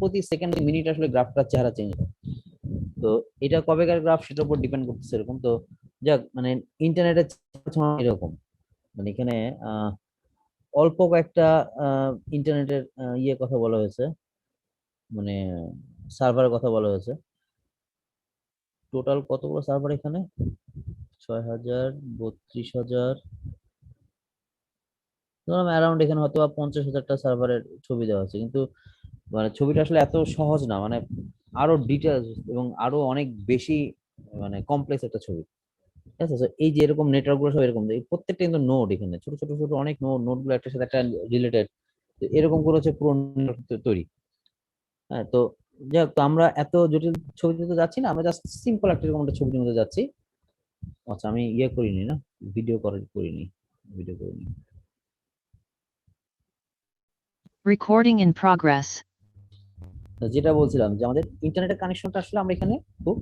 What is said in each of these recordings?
প্রতি second minute আসলে গ্রাফটার চেহারা চেঞ্জ হয়। তো এটা কবেকার গ্রাফ সেটার উপর ডিপেন্ড করতেছে এরকম। তো যাক মানে ইন্টারনেটের এরকম মানে এখানে অল্প কয়েকটা ইন্টারনেটের কথা বলা হয়েছে, মানে সার্ভারের কথা বলা হয়েছে। টোটাল কতগুলো সার্ভার এখানে? 6,000, 32,000, ধরলাম অ্যারাউন্ড এখানে হয়তো 50,000টা সার্ভারের ছবি দেওয়া আছে। কিন্তু মানে ছবিটা আসলে এত সহজ না, মানে আরো ডিটেলস এবং আরো অনেক বেশি মানে কমপ্লেক্স একটা ছবি। ঠিক আছে, তো এই যে এরকম নেটওয়ার্ক গুলো সব এরকম, এই প্রত্যেকটা কিন্তু নোড, এখানে ছোট ছোট ছোট অনেক নোড, নোড গুলো একটা সাথে একটা রিলেটেড, এরকম করে হচ্ছে পুরো network তৈরি। হ্যাঁ, তো যাই হোক, তো আমরা এত জটিল ছবির মধ্যে যাচ্ছি না, আমরা জাস্ট সিম্পল একটা এরকম একটা ছবির মধ্যে যাচ্ছি। আচ্ছা, আমি করিনি না, ভিডিও করিনি, ভিডিও করিনি। Recording in progress. তো যেটা বলছিলাম যে আমাদের ইন্টারনেটের কানেকশনটা আসলে আমরা এখানে খুব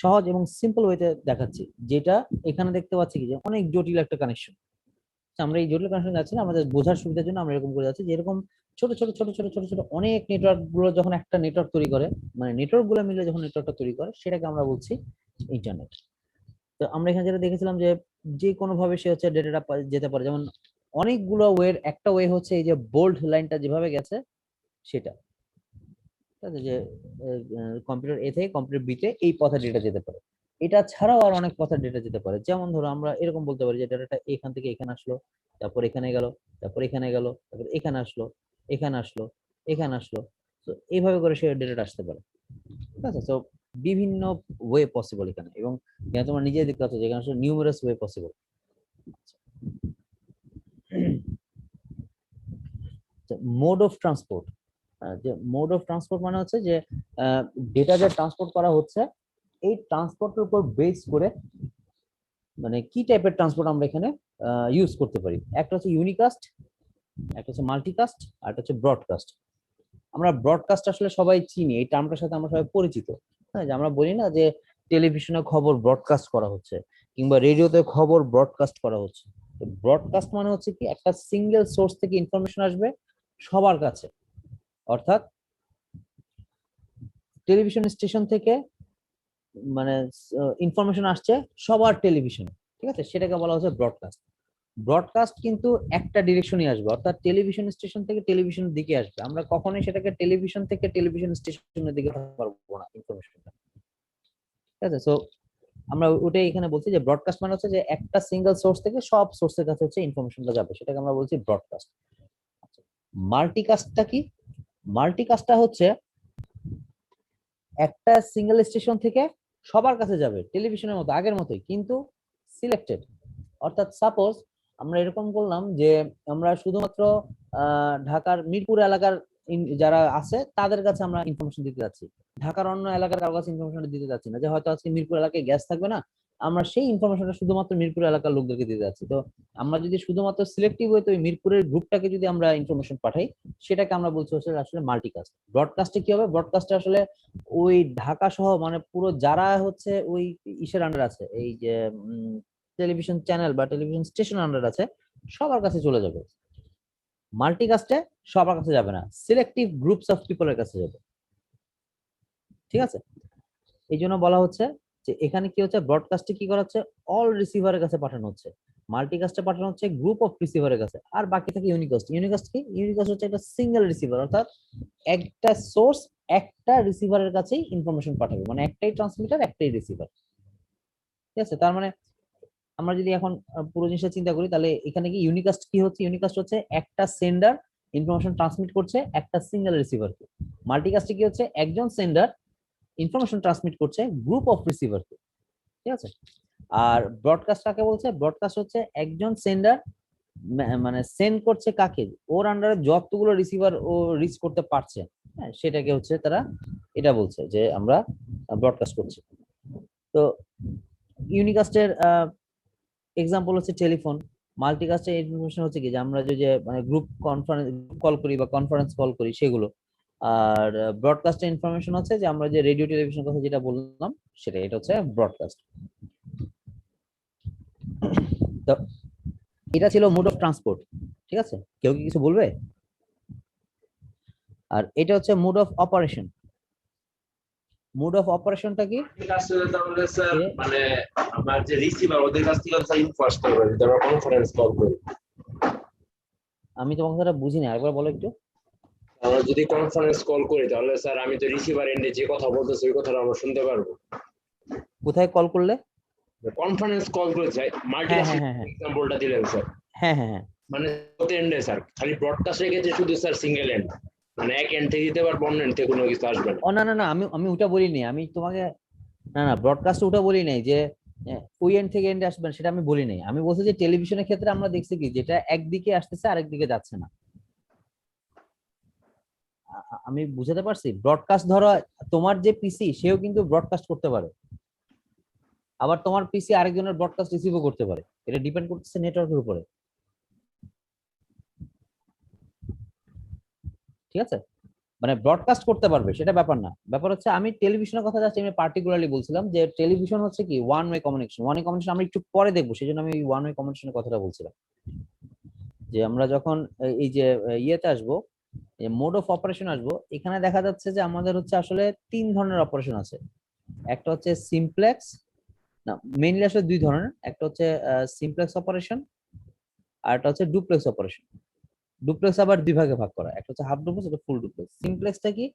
সহজ এবং সিম্পল ওয়েতে দেখাচ্ছি, যেটা এখানে দেখতে পাচ্ছি কি যে অনেক জটিল একটা কানেকশন। আমরা এই জটিল কানেকশন যাচ্ছি না, আমাদের বোঝার সুবিধার জন্য আমরা এরকম করে যাচ্ছি যে এরকম ছোট ছোট ছোট ছোট ছোট ছোট অনেক নেটওয়ার্ক গুলো যখন একটা নেটওয়ার্ক তৈরি করে, মানে নেটওয়ার্ক গুলো মিলে যখন নেটওয়ার্কটা তৈরি করে, সেটাকে আমরা বলছি ইন্টারনেট। তো আমরা এখানে যেটা দেখেছিলাম যে যে কোনো ভাবে সে হচ্ছে ডেটাটা যেতে পারে, যেমন অনেকগুলো ওয়ের একটা ওয়ে হচ্ছে এই যে বোল্ড লাইনটা যেভাবে গেছে সেটা। ঠিক আছে, যে কম্পিউটার এ থেকে কম্পিউটার বি তে এই পথে ডেটা যেতে পারে। এটা ছাড়াও আর অনেক পথে ডেটা যেতে পারে, যেমন ধরো আমরা এরকম বলতে পারি যে ডেটাটা এখান থেকে এখানে আসলো, তারপর এখানে গেল, তারপর এখানে গেল, তারপর এখানে আসলো, এখানে আসলো, এখানে আসলো। তো এইভাবে করে সে ডেটাটা আসতে পারে। ঠিক আছে, তো বিভিন্ন ওয়ে পসিবল এখানে, এবং এখানে তোমরা নিজেই দেখতে পাচ্ছ যে এখানে আসলে numerous way possible. Mode of transport, যে মোড অফ ট্রান্সপোর্ট মানে হচ্ছে যে ডেটা যে ট্রান্সপোর্ট করা হচ্ছে, এই ট্রান্সপোর্টের উপর বেস করে মানে কি টাইপের ট্রান্সপোর্ট আমরা এখানে ইউজ করতে পারি। একটা হচ্ছে ইউনিকাস্ট, একটা হচ্ছে মাল্টিকাস্ট, আর একটা হচ্ছে ব্রডকাস্ট। আমরা ব্রডকাস্ট আসলে সবাই চিনি, এই টার্মটার সাথে আমরা সবাই পরিচিত। হ্যাঁ, যে আমরা বলি না যে টেলিভিশনে খবর ব্রডকাস্ট করা হচ্ছে, কিংবা রেডিওতে খবর ব্রডকাস্ট করা হচ্ছে। ব্রডকাস্ট মানে হচ্ছে কি একটা সিঙ্গেল সোর্স থেকে ইনফরমেশন আসবে সবার কাছে, অর্থাৎ টেলিভিশন স্টেশন থেকে মানে ইনফরমেশন আসছে সবার টেলিভিশনে। ঠিক আছে, সেটাকে বলা হচ্ছে ব্রডকাস্ট। ব্রডকাস্ট কিন্তু একটা ডিরেকশনই আসবে, অর্থাৎ টেলিভিশন স্টেশন থেকে টেলিভিশনের দিকে আসবে। আমরা কখনোই সেটাকে টেলিভিশন থেকে টেলিভিশন স্টেশনের দিকে পারবো না ইনফরমেশনটা। ঠিক আছে, সো আমরা ওটাই এখানে বলছি যে ব্রডকাস্ট মানে হচ্ছে যে একটা সিঙ্গেল সোর্স থেকে সব সোর্সের কাছে হচ্ছে ইনফরমেশনটা যাবে, সেটাকে আমরা বলছি ব্রডকাস্ট। মাল্টিকাস্টটা কি? মাল্টিকাস্টটা হচ্ছে একটা সিঙ্গেল স্টেশন থেকে সবার কাছে যাবে টেলিভিশনের মতো আগের মতোই, কিন্তু সিলেক্টেড। অর্থাৎ সাপোজ আমরা এরকম করলাম যে আমরা শুধুমাত্র ঢাকার মিরপুর এলাকার যারা আছে তাদের কাছে আমরা ইনফরমেশন দিতে যাচ্ছি, ঢাকার অন্য এলাকার কারো কাছে ইনফরমেশনটা দিতে যাচ্ছি না। যে হয়তো আজকে মিরপুর এলাকায় গ্যাস থাকবে না, আমরা সেই ইনফরমেশনটা শুধুমাত্র মিরপুর এলাকার লোকদেরকে দিতে যাচ্ছি। তো আমরা যদি শুধুমাত্র সিলেক্টিভ হইতে ওই মিরপুরের গ্রুপটাকে যদি আমরা ইনফরমেশন পাঠাই, সেটাকে আমরা বলছি হচ্ছে আসলে মাল্টিকাস্ট। ব্রডকাস্টে কি হবে? ব্রডকাস্টে আসলে ওই ঢাকা সহ মানে পুরো যারা হচ্ছে ওই ইসের আন্ডার আছে, এই যে টেলিভিশন চ্যানেল বা টেলিভিশন স্টেশন আন্ডার আছে, সবার কাছে চলে যাবে। মাল্টিকাস্টে সবার কাছে যাবে না, সিলেক্টিভ গ্রুপস অফ পিপলের কাছে যাবে। ঠিক আছে, এই জন্য বলা হচ্ছে যে এখানে কি হচ্ছে, ব্রডকাস্টে কি করা হচ্ছে, অল রিসিভারের কাছে পাঠানো হচ্ছে, মাল্টিকাস্টে পাঠানো হচ্ছে গ্রুপ অফ রিসিভারের কাছে, আর বাকি থাকে ইউনিকাস্ট। ইউনিকাস্ট কি? ইউনিকাস্ট হচ্ছে একটা সিঙ্গেল রিসিভার, অর্থাৎ একটা সোর্স একটা রিসিভারের কাছেই ইনফরমেশন পাঠাবে, মানে একটাই ট্রান্সমিটার একটাই রিসিভার। ঠিক আছে, তার মানে আমরা যদি এখন পুরো জিনিসটা চিন্তা করি, তাহলে এখানে কি ইউনিকাস্ট কি হচ্ছে? ইউনিকাস্ট হচ্ছে একটা সেন্ডার ইনফরমেশন ট্রান্সমিট করছে একটা সিঙ্গেল রিসিভারকে। মাল্টিকাস্টে কি হচ্ছে, একজন সেন্ডার ইনফরমেশন ট্রান্সমিট করছে গ্রুপ অফ রিসিভারকে। ঠিক আছে, আর ব্রডকাস্ট কাকে বলছে? ব্রডকাস্ট হচ্ছে একজন সেন্ডার মানে সেন্ড করছে কাকে, ওর আন্ডারে যতগুলো রিসিভার ও রিচ করতে পারছে, হ্যাঁ, সেটাকে হচ্ছে তারা এটা বলছে যে আমরা ব্রডকাস্ট করছি। তো ইউনিকাস্টের এক্সাম্পল হচ্ছে টেলিফোন। মাল্টিকাস্টের ইনফরমেশন হচ্ছে কি যে আমরা যে মানে গ্রুপ কনফারেন্স কল করি বা কনফারেন্স কল করি সেগুলো। আর ব্রডকাস্টের ইনফরমেশন হচ্ছে যে আমরা যে রেডিও টেলিভিশন কথা যেটা বললাম সেটা, এটা হচ্ছে ব্রডকাস্ট। তো এটা ছিল মোড অফ ট্রান্সপোর্ট। ঠিক আছে, কেউ কি কিছু বলবে? আর এটা হচ্ছে mode of operation. Mode of অপারেশনটা কি? তাহলে স্যার যে মানে আমার যে রিসিভার ওদের কাছ থেকে স্যার ইনফো আসতে হবে, ধরো কনফারেন্স কল করি। আমি তোমার কথাটা বুঝিনি, আরেকবার বলো একটু। আমরা যদি কনফারেন্স কল করি তাহলে স্যার আমি তো রিসিভার এন্ডে যে কথা বলতেছি ওই কথাটা আমরা শুনতে পারবো। কোথায় কল করলে? কনফারেন্স কল করে যাই হ্যাঁ মাল্টিকাস্ট হ্যাঁ হ্যাঁ হ্যাঁ এক্সাম্পলটা দিলেন স্যার, হ্যাঁ হ্যাঁ হ্যাঁ। মানে কত এন্ডে স্যার, খালি ব্রডকাস্টের ক্ষেত্রে শুধু স্যার সিঙ্গেল এন্ড, মানে এক এন্ড থেকে দিতে পারবো অন্য এন্ড থেকে কোনো কিছু আসবে না। ও না না না, আমি আমি ওটা বলিনি, আমি তোমাকে, না না ব্রডকাস্ট ওটা বলি নাই যে ওই এন্ড থেকে এন্ড আসবেন, সেটা আমি বলি নাই। আমি বলছি যে টেলিভিশনের ক্ষেত্রে আমরা দেখছি কি যেটা একদিকে আসতেছে আরেক দিকে যাচ্ছে না। আমি বুঝাতে পারছি? ব্রডকাস্ট ধরো তোমার যে পিসি সেও কিন্তু ব্রডকাস্ট করতে পারে, আবার তোমার পিসি আরেকজনের ব্রডকাস্ট রিসিভও করতে পারে। এটা ডিপেন্ড করতেছে নেটওয়ার্কের উপরে, ঠিক আছে? মানে ব্রডকাস্ট করতে পারবে সেটা ব্যাপার না, ব্যাপার হচ্ছে আমি টেলিভিশনের কথা জাস্ট আমি পার্টিকুলারলি বলছিলাম যে টেলিভিশন হচ্ছে কি one way communication. One way communication আমরা একটু পরে দেখবো, সেই জন্য আমি ওয়ান ওয়ে কমিউনিকেশনের কথাটা বলছিলাম। যে আমরা যখন এই যে ইয়েতে আসবো, মোড অফ অপারেশন আসবো, এখানে দেখা যাচ্ছে যে আমাদের হচ্ছে আসলে তিন ধরনের অপারেশন আছে। একটা হচ্ছে সিমপ্লেক্স, না মেইনলি আসলে দুই ধরনের, একটা হচ্ছে সিমপ্লেক্স অপারেশন আর একটা হচ্ছে ডুপ্লেক্স অপারেশন। ডুপ্লেক্স আবার দুই ভাগে ভাগ করা, একটা হচ্ছে হাফ ডুপ্লেক্স, একটা ফুল ডুপ্লেক্স। সিমপ্লেক্সটা কি?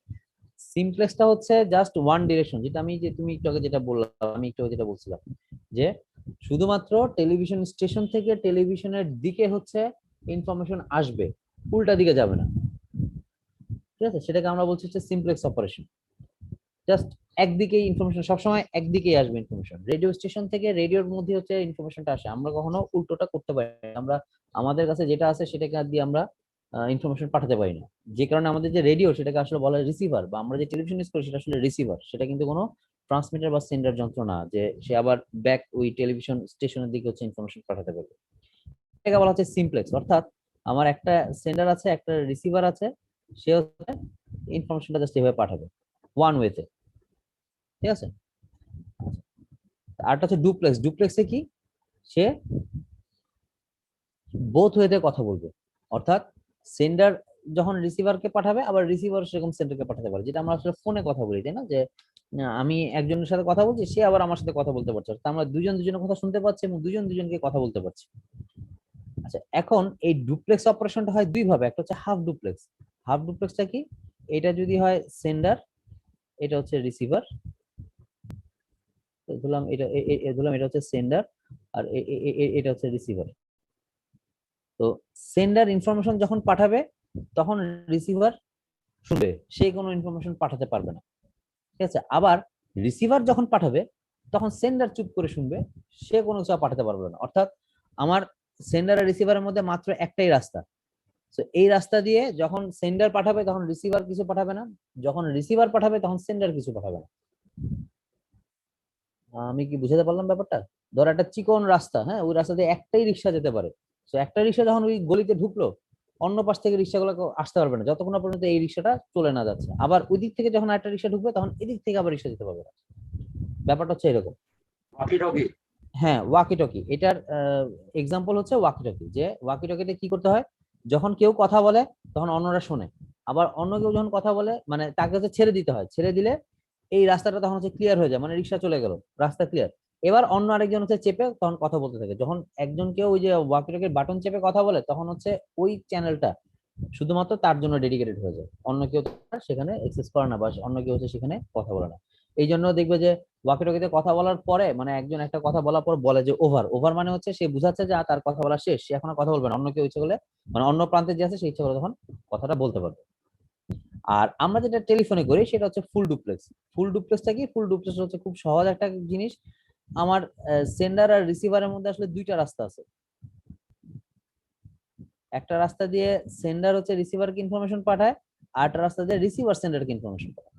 সিমপ্লেক্সটা হচ্ছে জাস্ট ওয়ান ডিরেকশন, যেটা আমি যে তুমি একটু আগে যেটা বললাম, আমি একটু আগে যেটা বলছিলাম যে শুধুমাত্র টেলিভিশন স্টেশন থেকে টেলিভিশনের দিকে হচ্ছে ইনফরমেশন আসবে, উল্টা দিকে যাবে না, ঠিক আছে? সেটাকে আমরা বলছি হচ্ছে সিমপ্লেক্স অপারেশন। জাস্ট একদিকে ইনফরমেশন, সবসময় একদিকেই আসবে ইনফরমেশন। রেডিও স্টেশন থেকে রেডিওর মধ্যে হচ্ছে ইনফরমেশনটা আসে, আমরা কখনো উল্টোটা করতে পারি না। আমরা আমাদের কাছে যেটা আছে সেটাকে দিয়ে আমরা ইনফরমেশন পাঠাতে পারি না, যে কারণে আমাদের যে রেডিও সেটাকে আসলে বলা হয় রিসিভার, বা আমরা যে টেলিভিশন ইউজ করি সেটা আসলে রিসিভার, সেটা কিন্তু কোনো ট্রান্সমিটার বা সেন্ডার যন্ত্র না যে সে আবার ব্যাক ওই টেলিভিশন স্টেশনের দিকে হচ্ছে ইনফরমেশন পাঠাতে পারবে। এটাকে বলা হচ্ছে সিমপ্লেক্স। অর্থাৎ আমার একটা সেন্ডার আছে, একটা রিসিভার আছে, সে হচ্ছে ইনফরমেশনটা জাস্ট এভাবে পাঠাবে ওয়ান ওয়েতে, ঠিক আছে? আরটা হচ্ছে ডুপ্লেক্স। ডুপ্লেক্সে কি? সে বোথ ওয়েতে কথা বলবে, অর্থাৎ সেন্ডার যখন রিসিভারকে পাঠাবে আবার রিসিভার সেরকম সেন্ডারকে পাঠাতে পারে, যেটা আমরা আসলে ফোনে কথা বলি, তাই না? যে আমি একজনের সাথে কথা বলছি, সে আবার আমার সাথে কথা বলতে পারছে, তা আমরা দুজন দুজনের কথা শুনতে পাচ্ছি এবং দুজন দুজনকে কথা বলতে পারছি। আচ্ছা, এখন এই ডুপ্লেক্স অপারেশনটা হয় দুই ভাবে, একটা হচ্ছে হাফ ডুপ্লেক্স। হাফ ডুপ্লেক্সটা কি? এটা যদি হয় সেন্ডার, এটা হচ্ছে রিসিভার, ধরলাম এটা ধরলাম এটা হচ্ছে সেন্ডার, আর এটা হচ্ছে রিসিভার। তো সেন্ডার ইনফরমেশন যখন পাঠাবে তখন রিসিভার শুনবে, সে কোনো ইনফরমেশন পাঠাতে পারবে না, ঠিক আছে? আবার রিসিভার যখন পাঠাবে তখন সেন্ডার চুপ করে শুনবে, সে কোনো কিছু পাঠাতে পারবে না। অর্থাৎ আমার সেন্ডার আর রিসিভারের মধ্যে মাত্র একটাই রাস্তা। তো এই রাস্তা দিয়ে যখন সেন্ডার পাঠাবে তখন রিসিভার কিছু পাঠাবে না, যখন রিসিভার পাঠাবে তখন সেন্ডার কিছু পাঠাবে না। আমি কি বুঝাতে পারলাম ব্যাপারটা? ধর একটা চিকন রাস্তা, হ্যাঁ, ওই রাস্তা দিয়ে একটাই রিক্সা যেতে পারে। তো একটা রিক্সা যখন ওই গলিতে ঢুকলো, অন্য পাশ থেকে রিক্সাগুলো আসতে পারবে না যতক্ষণ না পর্যন্ত এই রিক্সাটা চলে না যাচ্ছে। আবার ওই দিক থেকে যখন একটা রিক্সা ঢুকবে তখন এদিক থেকে আবার রিক্সা যেতে পারবে না। ব্যাপারটা হচ্ছে এরকম। Walkie talkie. হ্যাঁ, ওয়াকি টকি, এটার এক্সাম্পল হচ্ছে ওয়াকি টকি। যে ওয়াকি টকিতে কি করতে হয়, যখন কেউ কথা বলে তখন অন্যরা শোনে, আবার অন্য কেউ যখন কথা বলে মানে তাকে হচ্ছে ছেড়ে দিতে হয়, ছেড়ে দিলে এই রাস্তাটা তখন হচ্ছে ক্লিয়ার হয়ে যায়, মানে রিক্সা চলে গেল, রাস্তা ক্লিয়ার। এবার অন্য আরেকজন হচ্ছে চেপে তখন কথা বলতে থাকে। যখন একজন কেউ ওই যে ওয়াকি টকির বাটন চেপে কথা বলে তখন হচ্ছে ওই চ্যানেলটা শুধুমাত্র তার জন্য ডেডিকেটেড হয়ে যায়, অন্য কেউ সেখানে এক্সেস করে না বা অন্য কেউ হচ্ছে সেখানে কথা বলে না। এই জন্য দেখবে যে ওয়াকিটকিতে কথা বলার পরে মানে একজন একটা কথা বলার পর বলে যে ওভার। ওভার মানে হচ্ছে সে বুঝাচ্ছে যে তার কথা বলা শেষ, সে এখন আর কথা বলবে না, অন্য কেউ ইচ্ছে করলে মানে অন্য প্রান্তে যে আছে সে ইচ্ছে করে তখন কথাটা বলতে পারবে। আর আমরা যেটা টেলিফোনে করি সেটা হচ্ছে ফুল ডুপ্লেক্স। ফুল ডুপ্লেক্সটা কি? ফুল ডুপ্লেক্স হচ্ছে খুব সহজ একটা জিনিস। আমার সেন্ডার আর রিসিভারের মধ্যে আসলে দুইটা রাস্তা আছে। একটা রাস্তা দিয়ে সেন্ডার হচ্ছে রিসিভারকে ইনফরমেশন পাঠায়, আর একটা রাস্তা দিয়ে রিসিভার সেন্ডারকে ইনফরমেশন পাঠায়।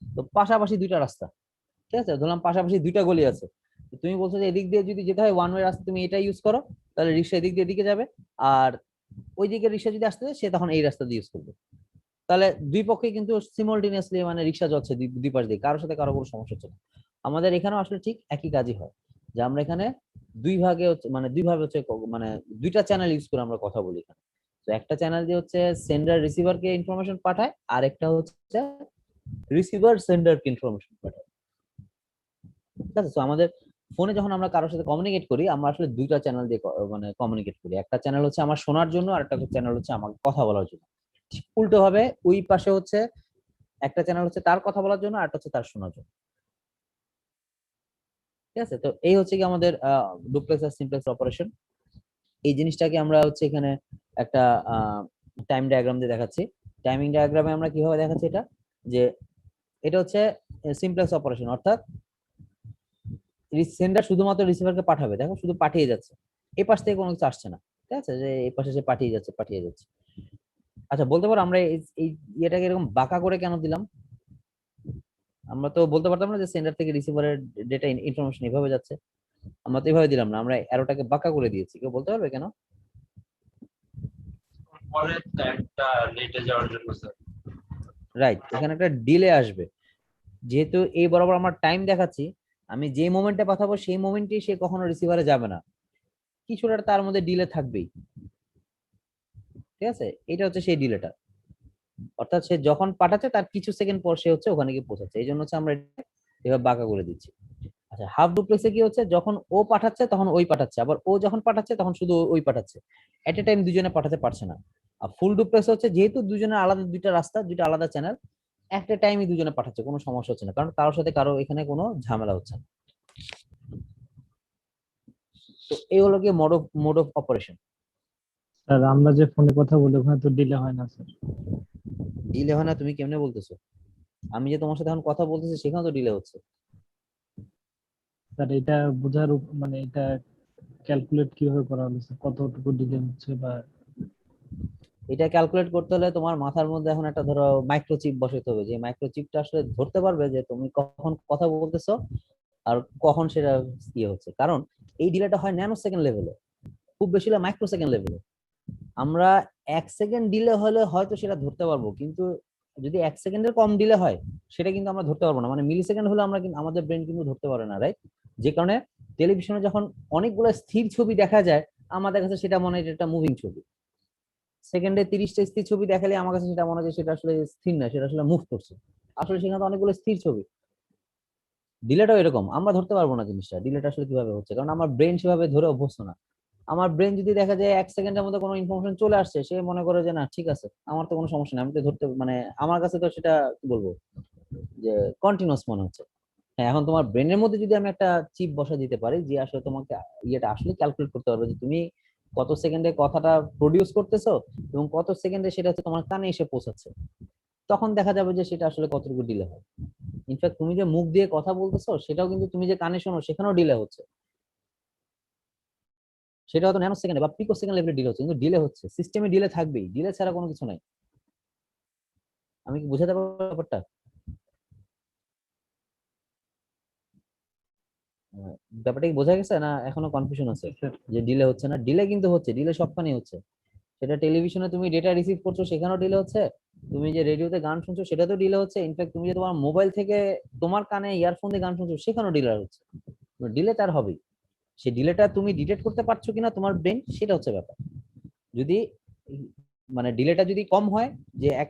তো পাশাপাশি দুইটা রাস্তা, ঠিক আছে? ধরলাম পাশাপাশি দুইটা গলি আছে, তুমি বলছো যে এদিক দিয়ে যদি যেতে হয় ওয়ান ওয়ে রাস্তা, তুমি এটা ইউজ করো, তাহলে রিক্সা এদিক দিয়ে দিকে যাবে। আর ওই দিকে রিক্সা যদি আসতে সে তখন এই রাস্তা দিয়ে ইউজ করবে। তাহলে দুই পক্ষে কিন্তু সিমultaneously মানে রিক্সা যাচ্ছে দুই পাশ দিয়ে, কারোর সাথে কারো কোনো সমস্যা হচ্ছে না। আমাদের এখানেও আসলে ঠিক একই কাজই হয়, যে আমরা এখানে দুই ভাগে মানে দুইভাবে হচ্ছে মানে দুইটা চ্যানেল ইউজ করে আমরা কথা বলি এখানে। তো একটা চ্যানেল যে হচ্ছে সেন্ডার রিসিভারকে ইনফরমেশন পাঠায়, আর একটা হচ্ছে রিসিভার সেন্ডারকে ইনফরমেশন পাঠায়। ঠিক আছে? তো আমাদের ফোনে যখন আমরা কারোর সাথে কমিউনিকেট করি, আমরা আসলে দুইটা চ্যানেল দিয়ে মানে কমিউনিকেট করি। একটা চ্যানেল হচ্ছে আমার শোনার জন্য, আর একটা চ্যানেল হচ্ছে আমার কথা বলার জন্য। ঠিক উল্টো ভাবে ওই পাশে হচ্ছে একটা চ্যানেল হচ্ছে তার কথা বলার জন্য, আর একটা হচ্ছে তার শোনার জন্য। ঠিক আছে? তো এই হচ্ছে কি আমাদের ডুপ্লেক্স আর সিমপ্লেক্স অপারেশন। এই জিনিসটাকে আমরা হচ্ছে এখানে একটা টাইম ডায়াগ্রাম দিয়ে দেখাচ্ছি। টাইমিং ডায়াগ্রামে আমরা কিভাবে দেখাচ্ছি এটা, যে এটা হচ্ছে সিমপ্লেক্স অপারেশন, অর্থাৎ সেন্ডার শুধুমাত্র রিসিভারকে পাঠাবে, দেখো শুধু পাঠিয়ে যাচ্ছে, এই পাশ থেকে কোনো কিছু আসছে না। ঠিক আছে? যে এই পাশে সে পাঠিয়ে যাচ্ছে পাঠিয়ে যাচ্ছে। আচ্ছা, বলতে পারো আমরা এই ইয়েটাকে এরকম বাঁকা করে কেন দিলাম? আমরা তো বলতে পারতাম না যে সেন্ডার থেকে রিসিভারের ডেটা ইনফরমেশন এভাবে যাচ্ছে, আমরা তো এভাবে দিলাম না, আমরা অ্যারোটাকে বাঁকা করে দিয়েছি। কেউ বলতে পারবে কেন? পরে টাইমটা লেটে যাওয়ার জন্য স্যার। রাইট, এখানে একটা ডিলে আসবে। যেহেতু এই বরাবর আমার টাইম দেখাচ্ছি, আমি যে মোমেন্টে পাঠাবো সেই মোমেন্টে সে কখনো রিসিভারে যাবে না, কিছুটা তার মধ্যে ডিলে থাকবেই। ঠিক আছে? এটা হচ্ছে সেই ডিলেটা, অর্থাৎ সে যখন পাঠাচ্ছে তার কিছু সেকেন্ড পর সে হচ্ছে ওখানে গিয়ে পৌঁছাচ্ছে, এই জন্য হচ্ছে আমরা এভাবে বাঁকা করে দিচ্ছি। আচ্ছা, হাফ ডুপ্লেক্সে কি হচ্ছে, যখন ও পাঠাচ্ছে তখন ওই পাঠাচ্ছে, আবার ও যখন পাঠাচ্ছে তখন শুধু ওই পাঠাচ্ছে, এট এ টাইম দুজনে পাঠাতে পারছে না। আর ফুল ডুপ্লেক্স হচ্ছে যেহেতু দুজনের আলাদা দুইটা রাস্তা, দুইটা আলাদা চ্যানেল, একটা টাইমই দুজনে পাঠাচ্ছে, কোনো সমস্যা হচ্ছে না, কারণ কারোর সাথে কারো এখানে কোনো ঝামেলা হচ্ছে না। তো এই হলো গিয়ে মোড অফ অপারেশন। স্যার আমরা যে ফোনে কথা বলি ওখানে তো ডিলে হয় না স্যার। ডিলে হয় না তুমি কেমনে বলতেছো? আমি যে তোমার সাথে এখন কথা বলতেছি সেখানে তো ডিলে হচ্ছে। স্যার এটা বোঝার মানে এটা ক্যালকুলেট কিভাবে করা হলো স্যার, কতটুকু ডিলে হচ্ছে বা এটা ক্যালকুলেট করতে হলে তোমার মাথার মধ্যে এখন একটা ধরো মাইক্রোচিপ বসাতে হবে, যে মাইক্রোচিপটা আসলে ধরতে পারবে যে তুমি কখন কথা বলতেছো আর কখন সেটা ইয়ে হচ্ছে। কারণ এই ডিলেটা হয় ন্যানো সেকেন্ড লেভেলে, খুব বেশি হলে মাইক্রো সেকেন্ড লেভেলে। আমরা 1 সেকেন্ড ডিলে হলে হয়তো সেটা ধরতে পারবো, কিন্তু যদি 1 সেকেন্ডের কম ডিলে হয় সেটা কিন্তু আমরা ধরতে পারবো না। মানে মিলি সেকেন্ড হলে আমরা কিন্তু আমাদের ব্রেন কিন্তু ধরতে পারে না, রাইট? যে কারণে টেলিভিশনে যখন অনেকগুলো স্থির ছবি দেখা যায়, আমাদের কাছে সেটা মনে হয় যে একটা মুভিং ছবি। সেকেন্ডে 30টা স্থির ছবি দেখালে আমার কাছে সেটা মনে হয় যে সেটা আসলে স্থির না, সেটা আসলে মুভ করছে। আসলে সেখানে তো অনেকগুলো স্থির ছবি। ডিলেটাও এরকম, আমরা ধরতে পারবো না জিনিসটা ডিলেটা আসলে কিভাবে হচ্ছে, কারণ আমার ব্রেন সেভাবে ধরে অভ্যস্ত না। আমার ব্রেন যদি দেখা যায় 1 সেকেন্ডের মধ্যে কোনো ইনফরমেশন চলে আসছে, সে মনে করে যে না ঠিক আছে, আমার তো কোনো সমস্যা নেই, আমি তো ধরতে মানে আমার কাছে তো সেটা কি বলবো যে কন্টিনিউয়াস মনে হচ্ছে। হ্যাঁ, এখন তোমার ব্রেনের মধ্যে যদি আমি একটা চিপ বসা দিতে পারি যে আসলে তোমাকে ইয়েটা আসলে ক্যালকুলেট করতে পারবে যে তুমি কত সেকেন্ডে কথাটা প্রডিউস করতেছো এবং কত সেকেন্ডে সেটা হচ্ছে তোমার কানে এসে পৌঁছাচ্ছে, তখন দেখা যাবে যে সেটা আসলে কতটুকু ডিলে হয়। ইনফ্যাক্ট তুমি যে মুখ দিয়ে কথা বলতেছো সেটাও কিন্তু তুমি যে কানে শোনো সেখানেও ডিলে হচ্ছে, সেটা হয়তো ন্যানো সেকেন্ডে বা পিকো সেকেন্ড লেভেলে ডিলে হচ্ছে, কিন্তু ডিলে হচ্ছে, সিস্টেমে ডিলে থাকবেই, ডিলে ছাড়া কোনো কিছু নাই। আমি কি বুঝাতে পারবো ব্যাপারটা? আহ, ব্যাপারটা কি বোঝা গেছে না এখনো কনফিউশন আছে? স্যার যে ডিলে হচ্ছে না, ডিলে কিন্তু হচ্ছে, ডিলে সবখানে হচ্ছে। সেটা টেলিভিশনে তুমি ডেটা রিসিভ করছো সেখানেও ডিলে হচ্ছে, তুমি যে রেডিওতে গান শুনছো সেটাতেও ডিলে হচ্ছে, ইনফ্যাক্ট তুমি যে তোমার মোবাইল থেকে তোমার কানে ইয়ারফোন দিয়ে গান শুনছো সেখানেও ডিলে হচ্ছে। ডিলে তার হবেই, সেই ডিলেটা তুমি ডিটেক্ট করতে পারছো কিনা তোমার ব্রেন, সেটা হচ্ছে ব্যাপার। যদি মানে ডিলেটা যদি কম হয়, যে 1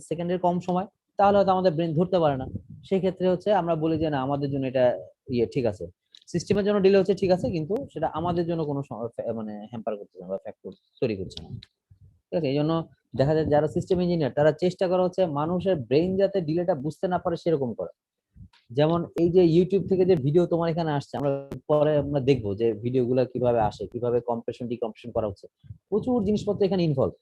সেকেন্ডের কম সময়, তাহলে হয়তো আমাদের ব্রেন ধরতে পারে না। সেই ক্ষেত্রে হচ্ছে আমরা বলি যে না আমাদের জন্য এটা ইয়ে ঠিক আছে, সিস্টেমের জন্য ডিলে হচ্ছে ঠিক আছে, কিন্তু সেটা আমাদের জন্য কোনো মানে হ্যাম্পার করছে না বা ফ্যাক্টর তৈরি করছে না। ঠিক আছে? এই জন্য দেখা যায় যারা সিস্টেম ইঞ্জিনিয়ার তারা চেষ্টা করা হচ্ছে মানুষের ব্রেন যাতে ডিলেটা বুঝতে না পারে সেরকম করে। যেমন এই যে ইউটিউব থেকে যে ভিডিও তোমার এখানে আসছে, আমরা পরে আমরা দেখবো যে ভিডিও গুলা কিভাবে আসে, কিভাবে কম্প্রেশন ডিকম্প্রেশন করা হচ্ছে, প্রচুর জিনিসপত্র এখানে ইনভলভ।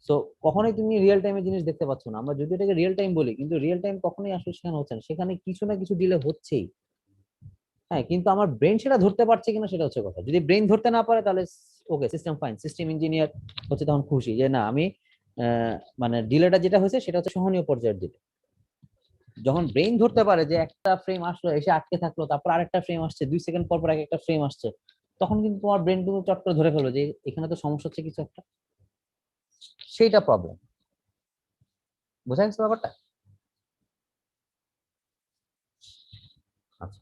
সো কখনোই তুমি রিয়েল টাইমে জিনিস দেখতে পাচ্ছ না, আমরা যদি এটাকে রিয়েল টাইম বলি, কিন্তু রিয়েল টাইম কখনোই আসলে সেখানে হচ্ছে না, সেখানে কিছু না কিছু ডিলে হচ্ছেই। হ্যাঁ, কিন্তু আমার ব্রেন সেটা ধরতে পারছে কিনা সেটা হচ্ছে কথা। যদি ব্রেন ধরতে না পারে তাহলে ওকে, সিস্টেম ফাইন, সিস্টেম ইঞ্জিনিয়ার হচ্ছে তখন খুশি যে না আমি মানে ডিলেটা যেটা হয়েছে সেটা হচ্ছে সহনীয় পর্যায়ের ডিলে। যখন ব্রেন ধরতে পারে যে একটা ফ্রেম আসলো এসে আটকে থাকলো, তারপর আরেকটা ফ্রেম আসছে, 2 সেকেন্ড পর পর একটা ফ্রেম আসছে, তখন কিন্তু তোমার ব্রেন কিন্তু চট করে ধরে ফেলবে যে এখানে তো সমস্যা হচ্ছে কিছু একটা, সেইটা প্রবলেম। বোঝা গেছে ব্যাপারটা? আচ্ছা,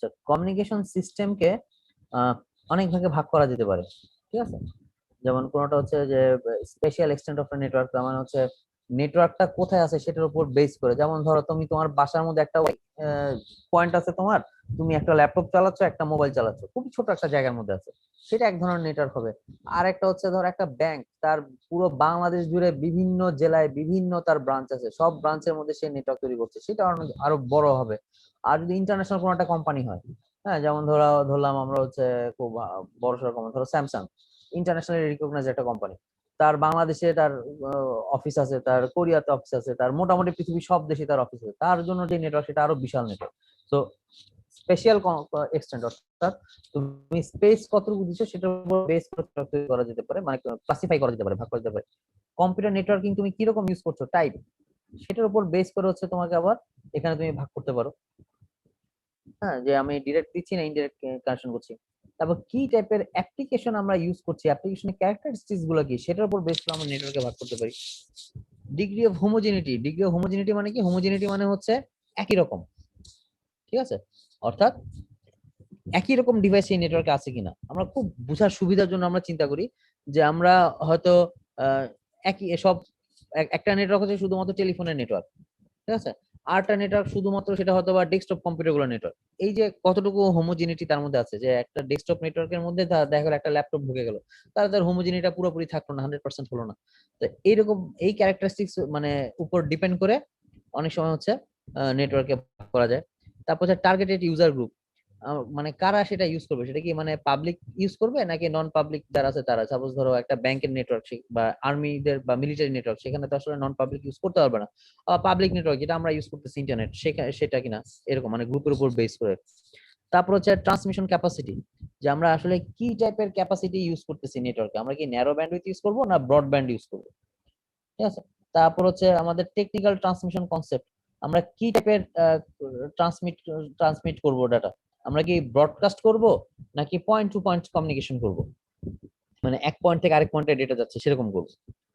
আচ্ছা, কমিউনিকেশন সিস্টেমকে অনেক ভাগে ভাগ করা যেতে পারে, ঠিক আছে। যেমন কোনটা হচ্ছে যে স্পেশাল এক্সটেন্ট অফ নেটওয়ার্ক, তার মানে হচ্ছে নেটওয়ার্কটা কোথায় আছে সেটার উপর বেস করে। যেমন ধরো তুমি তোমার বাসার মধ্যে একটা পয়েন্ট আছে তোমার, তুমি একটা ল্যাপটপ চালাচ্ছ, একটা মোবাইল চালাচ্ছ, খুব ছোট একটা জায়গার মধ্যে আছে, সেটা এক ধরনের নেটওয়ার্ক হবে। আর একটা হচ্ছে ধর একটা ব্যাংক, তার পুরো বাংলাদেশ জুড়ে বিভিন্ন জেলায় বিভিন্ন তার ব্রাঞ্চ আছে, সব ব্রাঞ্চের মধ্যে সে নেটওয়ার্ক তৈরি করছে, সেটা আরো বড় হবে। আর যদি ইন্টারন্যাশনাল কোনো একটা কোম্পানি হয়, হ্যাঁ, যেমন ধরলাম আমরা হচ্ছে খুব বড় সড়ো কোম্পানি, ধরো স্যামসাং, ইন্টারন্যাশনালি রিকগনাইজ একটা কোম্পানি, তার বাংলাদেশে তার অফিস আছে, তার কোরিয়াতে অফিস আছে, তার মোটামুটি পৃথিবীর সব দেশে তার অফিস আছে, তার জন্য যে নেটওয়ার্ক সেটা আরো বিশাল নেটওয়ার্ক। তো স্পেশাল এক্সটেন্ট, অর্থাৎ তুমি স্পেস কতটুকু দিচ্ছ সেটার উপর বেস করে তৈরি করা যেতে পারে, মানে ক্লাসিফাই করা যেতে পারে, ভাগ করা যেতে পারে। কম্পিউটার নেটওয়ার্কিং তুমি কিরকম ইউজ করছো, টাইপ, সেটার উপর বেস করে হচ্ছে তোমাকে আবার এখানে তুমি ভাগ করতে পারো। হ্যাঁ, যে আমি ডিরেক্ট দিচ্ছি না ইনডিরেক্ট কানেকশন করছি। তারপর কি টাইপের অ্যাপ্লিকেশন আমরা ইউজ করছি, অ্যাপ্লিকেশনের ক্যারেক্টারিস্টিক্স গুলো কি, সেটার উপর বেস করে আমরা নেটওয়ার্কে ভাগ করতে পারি। Degree of homogeneity, degree of homogeneity মানে কি, হোমোজেনিটি মানে হচ্ছে একই রকম, ঠিক আছে, অর্থাৎ একই রকম ডিভাইস এই নেটওয়ার্কে আছে কিনা। আমরা খুব বোঝার সুবিধার জন্য আমরা চিন্তা করি যে আমরা হয়তো একই সব একটা নেটওয়ার্ক হচ্ছে শুধুমাত্র টেলিফোনের নেটওয়ার্ক, ঠিক আছে, আরটা নেটওয়ার্ক শুধুমাত্র সেটা হয়তো বা ডেস্কটপ কম্পিউটার গুলো নেটওয়ার্ক। এই যে কতটুকু হোমোজিনিটি তার মধ্যে আছে, যে একটা ডেস্কটপ নেটওয়ার্কের মধ্যে দেখা গেল একটা ল্যাপটপ ঢুকে গেল, তার হোমোজিনিটিটা পুরোপুরি থাকলো না, 100% হলো না। তো এইরকম এই ক্যারেক্টারিস্টিক্স মানে উপর ডিপেন্ড করে অনেক সময় হচ্ছে নেটওয়ার্কে করা যায়। তারপর হচ্ছে টার্গেটেড ইউজার গ্রুপ, মানে কারা সেটা ইউজ করবে, সেটা কি মানে পাবলিক ইউজ করবে নাকি নন পাবলিক যারা আছে তারা। সাপোজ ধরো একটা ব্যাংকের নেটওয়ার্ক বা আর্মিদের বা মিলিটারি নেটওয়ার্ক, সেখানে তো আসলে নন পাবলিক ইউজ করতে পারবে না। পাবলিক নেটওয়ার্ক যেটা আমরা ইউজ করতেছি ইন্টারনেট, সেটা কিনা, এরকম মানে গ্রুপের উপর বেস করে। তারপর হচ্ছে ট্রান্সমিশন ক্যাপাসিটি, যে আমরা আসলে কি টাইপের ক্যাপাসিটি ইউজ করতেছি নেটওয়ার্কে, আমরা কি ন্যারো ব্যান্ডউইথ ইউজ করবো না ব্রডব্যান্ড ইউজ করবো, ঠিক আছে। তারপর হচ্ছে আমাদের টেকনিক্যাল ট্রান্সমিশন কনসেপ্ট, আমরা কি টাইপের ট্রান্সমিট করব ডাটা, আমরা কি ব্রডকাস্ট করব নাকি পয়েন্ট টু পয়েন্ট কমিউনিকেশন করব, মানে এক পয়েন্ট থেকে আরেক পয়েন্টে ডেটা যাচ্ছে সেরকম করব,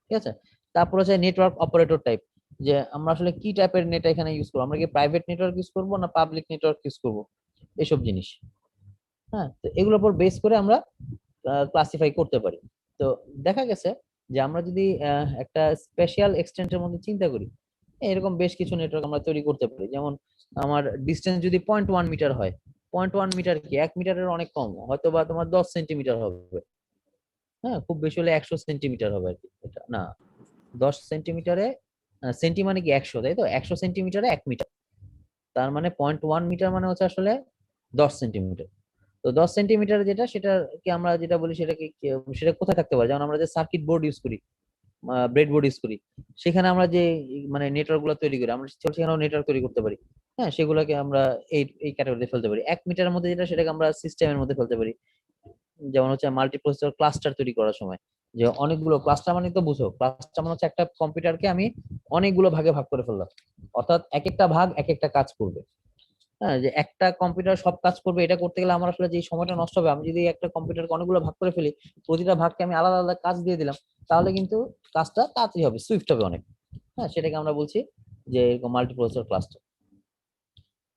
ঠিক আছে। তারপর হচ্ছে নেটওয়ার্ক অপারেটর টাইপ, যে আমরা আসলে কি টাইপের নেট এখানে ইউজ করবো, আমরা কি প্রাইভেট নেটওয়ার্ক ইউজ করব না পাবলিক নেটওয়ার্ক ইউজ করব, এসব জিনিস। হ্যাঁ, তো এগুলোর উপর বেস করে আমরা ক্লাসিফাই করতে পারি। তো দেখা গেছে যে আমরা যদি একটা স্পেশাল এক্সটেন্টের মধ্যে চিন্তা করি, এরকম বেশ কিছু নেটওয়ার্ক আমরা তৈরি করতে পারি। যেমন আমার ডিস্টেন্স যদি 0.1 মিটার হয়, 0.1 মিটার কি 1 মিটারের অনেক কম, হয়তো বা তোমার 10 সেন্টিমিটার হবে, হ্যাঁ, খুব বেশি হলে 100 সেন্টিমিটার হবে আর কি, এটা না 10 সেন্টিমিটারে, সেন্টি মানে কি 100, তাই তো, 100 সেন্টিমিটারে 1 মিটার, তার মানে 0.1 মিটার মানে হচ্ছে আসলে 10 সেন্টিমিটার। তো 10 সেন্টিমিটার যেটা, সেটা কি আমরা যেটা বলি সেটাকে সেটা কোথায় থাকতে পারে, যেমন আমরা যে সার্কিট বোর্ড ইউজ করি, ব্রেড বোর্ড ইউজ করি, সেখানে আমরা যে মানে নেটওয়ার্ক গুলো তৈরি করি, আমরা সেখানেও নেটওয়ার্ক তৈরি করতে পারি। হ্যাঁ, সেগুলোকে আমরা এই এই ক্যাটাগরিতে ফেলতে পারি। 1 মিটারের মধ্যে যেটা, সেটাকে আমরা সিস্টেমের মধ্যে ফেলতে পারি। যেমন হচ্ছে মাল্টিপ্রসেসর ক্লাস্টার তৈরি করার সময়, যে অনেকগুলো ক্লাস্টার, মানে তো বুঝো ক্লাস্টার মানে হচ্ছে একটা কম্পিউটারকে আমি অনেকগুলো ভাগে ভাগ করে ফেললাম, অর্থাৎ এক একটা ভাগ এক একটা কাজ করবে। হ্যাঁ, যে একটা কম্পিউটার সব কাজ করবে, এটা করতে গেলে আমার আসলে যে সময়টা নষ্ট হবে, আমি যদি একটা কম্পিউটারকে অনেকগুলো ভাগ করে ফেলি, প্রতিটা ভাগকে আমি আলাদা আলাদা কাজ দিয়ে দিলাম, তাহলে কিন্তু কাজটা তাড়াতাড়ি হবে, সুইফট হবে অনেক। হ্যাঁ, সেটাকে আমরা বলছি যে এরকম মাল্টিপ্রসেসর ক্লাস্টার।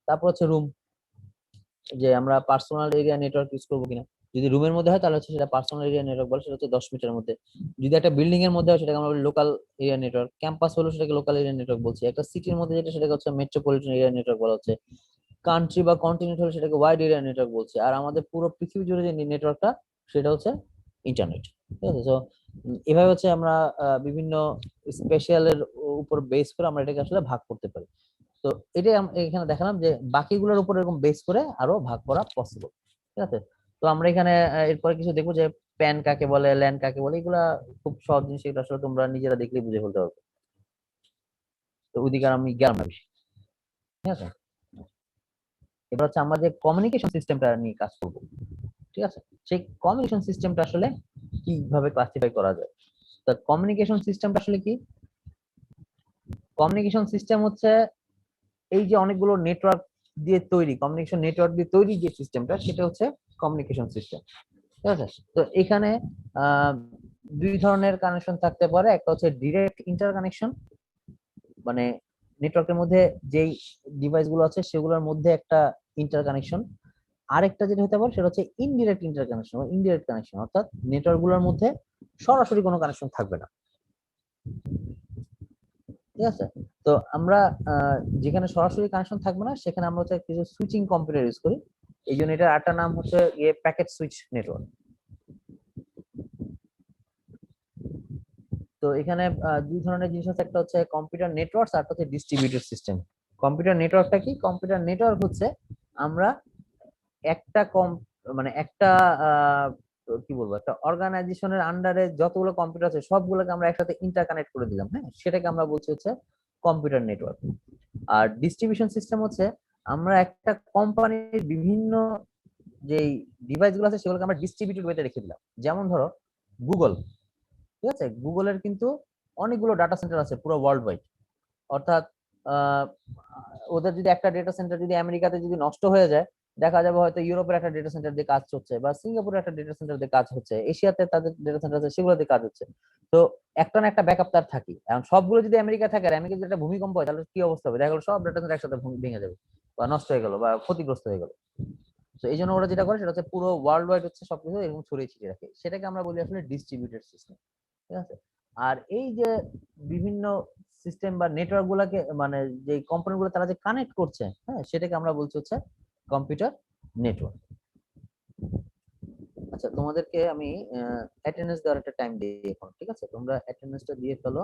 তারপর হচ্ছে রুম, যে আমরা পার্সোনাল এরিয়া নেটওয়ার্ক ইউজ করবো কিনা। যদি রুমের মধ্যে হয় তাহলে হচ্ছে সেটা পার্সোনাল এরিয়া নেটওয়ার্ক বলে, সেটা হচ্ছে 10 মিটারের মধ্যে। যদি একটা বিল্ডিং এর মধ্যে হয় সেটাকে আমরা বলি লোকাল এরিয়া নেটওয়ার্ক। ক্যাম্পাস হলো সেটাকে লোকাল এরিয়া নেটওয়ার্ক বলছি। একটা সিটির মধ্যে যেটা, সেটাকে হচ্ছে মেট্রোপলিটন এরিয়া নেটওয়ার্ক বলা হচ্ছে। কান্ট্রি বা কন্টিনেন্ট হলে সেটাকে ওয়াইড এরিয়া নেটওয়ার্ক বলছে। আর আমাদের পুরো পৃথিবী জুড়ে যে নেটওয়ার্কটা, সেটা হচ্ছে ইন্টারনেট, ঠিক আছে। তো এভাবে হচ্ছে আমরা বিভিন্ন স্পেশালের উপর বেস করে আমরা এটাকে আসলে ভাগ করতে পারি। তো এটাই এখানে দেখালাম যে বাকিগুলোর উপর এরকম বেস করে আরো ভাগ করা পসিবল, ঠিক আছে। তো আমরা এখানে এরপরে কিছু দেখবো যে প্যান কাকে বলে, ল্যান কাকে বলে, এগুলা খুব সহজ জিনিস, এগুলো আসলে তোমরা নিজেরা দেখলেই বুঝে ফেলতে পারবে। তো ওইদিকে আর আমি গেলাম না বেশি, ঠিক আছে। এবার হচ্ছে আমরা যে কমিউনিকেশন সিস্টেমটা নিয়ে কাজ করবো, ঠিক আছে, সেই কমিউনিকেশন সিস্টেমটা আসলে কিভাবে ক্লাসিফাই করা যায়। তো কমিউনিকেশন সিস্টেমটা আসলে কি, কমিউনিকেশন সিস্টেম হচ্ছে এই যে অনেকগুলো নেটওয়ার্ক দিয়ে তৈরি, কমিউনিকেশন নেটওয়ার্ক দিয়ে তৈরি যে সিস্টেমটা, সেটা হচ্ছে কমিউনিকেশন সিস্টেম, ঠিক আছে। তো এখানে আহ দুই ধরনের কানেকশন থাকতে পারে। একটা হচ্ছে ডিরেক্ট ইন্টার কানেকশন, মানে নেটওয়ার্কের মধ্যে যেই ডিভাইস গুলো আছে সেগুলোর মধ্যে একটা ইন্টার কানেকশন। আরেকটা যেটা হতে পারে সেটা হচ্ছে ইনডিরেক্ট ইন্টারকানেকশন বা ইনডিরেক্ট কানেকশন, অর্থাৎ নেটওয়ার্ক গুলোর মধ্যে সরাসরি কোনো কানেকশন থাকবে না। ঠিক আছে, তো আমরা যেখানে সরাসরি কানেকশন থাকবে না সেখানে আমরা হচ্ছে কিছু সুইচিং কম্পিউটার ইউজ করি। এই জন্য এটার আরেকটা নাম হচ্ছে প্যাকেট সুইচ নেটওয়ার্ক। তো এখানে দুই ধরনের জিনিস আছে, একটা হচ্ছে কম্পিউটার নেটওয়ার্ক আর একটা হচ্ছে ডিস্ট্রিবিউটেড সিস্টেম। কম্পিউটার নেটওয়ার্কটা কি? কম্পিউটার নেটওয়ার্ক হচ্ছে আমরা একটা মানে একটা কি বলবো, একটা অর্গানাইজেশনের আন্ডারে যতগুলো কম্পিউটার আছে সবগুলোকে আমরা একসাথে ইন্টারকানেক্ট করে দিলাম, হ্যাঁ, সেটাকে আমরা বলছি হচ্ছে কম্পিউটার নেটওয়ার্ক। আর ডিস্ট্রিবিউশন সিস্টেম হচ্ছে আমরা একটা কোম্পানির বিভিন্ন যেই ডিভাইস গুলো আছে সেগুলোকে আমরা ডিস্ট্রিবিউটেড ওয়েতে রেখে দিলাম। যেমন ধরো গুগল, ঠিক আছে, গুগলের কিন্তু অনেকগুলো ডাটা সেন্টার আছে পুরো ওয়ার্ল্ড ওয়াইড। অর্থাৎ আহ, ওদের যদি একটা ডেটা সেন্টার যদি আমেরিকাতে যদি নষ্ট হয়ে যায়, দেখা যাবে হয়তো ইউরোপের একটা ডেটা সেন্টার দিয়ে কাজ হচ্ছে, বা সিঙ্গাপুরের একটা ডেটা সেন্টার দিয়ে কাজ হচ্ছে, এশিয়াতে তাদের ডেটা সেন্টার আছে সেগুলো দিয়ে কাজ হচ্ছে। তো একটা না একটা ব্যাকআপ তার থাকি। এখন সবগুলো যদি আমেরিকা থাকে আর আমেরিকা যদি একটা ভূমিকম্প হয় তাহলে কি অবস্থা হবে? দেখা গেলো সব ডেটা সেন্টার একসাথে ভেঙে যাবে বা নষ্ট হয়ে গেল বা ক্ষতিগ্রস্ত হয়ে গেল। তো এই জন্য ওরা যেটা করে সেটা হচ্ছে পুরো ওয়ার্ল্ড ওয়াইড হচ্ছে সবকিছু এরকম ছড়িয়ে ছিটিয়ে রাখে, সেটাকে আমরা বলি আসলে ডিস্ট্রিবিউটেড সিস্টেম। ঠিক আছে, আর এই যে বিভিন্ন সিস্টেম বা নেটওয়ার্ক গুলাকে মানে যে কোম্পানি গুলো তারা যে কানেক্ট করছে, হ্যাঁ, সেটাকে আমরা বলছি হচ্ছে কম্পিউটার নেটওয়ার্ক। আচ্ছা, তোমাদেরকে আমি অ্যাটেন্ডেন্স দেওয়ার একটা টাইম দিই এখন, ঠিক আছে? তোমরা অ্যাটেন্ডেন্সটা দিয়ে ফেলো।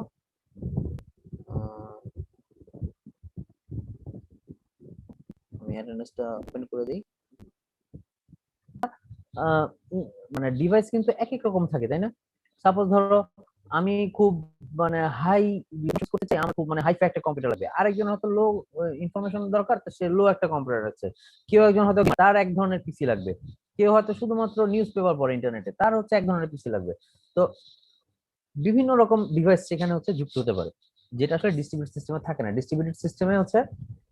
আমি অ্যাটেন্ডেন্সটা ওপেন করে দিই। আহ, মানে ডিভাইস কিন্তু এক এক রকম থাকে, তাই না? সাপোজ ধরো আমি খুব মানে হাই ইউজ করতে চাই, আমার খুব মানে হাই ফাই একটা কম্পিউটার লাগবে, আরেকজন হয়তো লো ইনফরমেশন দরকার, তো সে লো একটা কম্পিউটার আছে। কেউ একজন হয়তো তার এক ধরনের পিসি লাগবে, কেউ হয়তো শুধুমাত্র নিউজ পেপার পড়ে ইন্টারনেটে, তার হচ্ছে এক ধরনের পিসি লাগবে। তো বিভিন্ন রকম ডিভাইস সেখানে হচ্ছে যুক্ত হতে পারে, যেটা আসলে ডিস্ট্রিবিউটেড সিস্টেমে থাকে না। ডিস্ট্রিবিউটেড সিস্টেমে হচ্ছে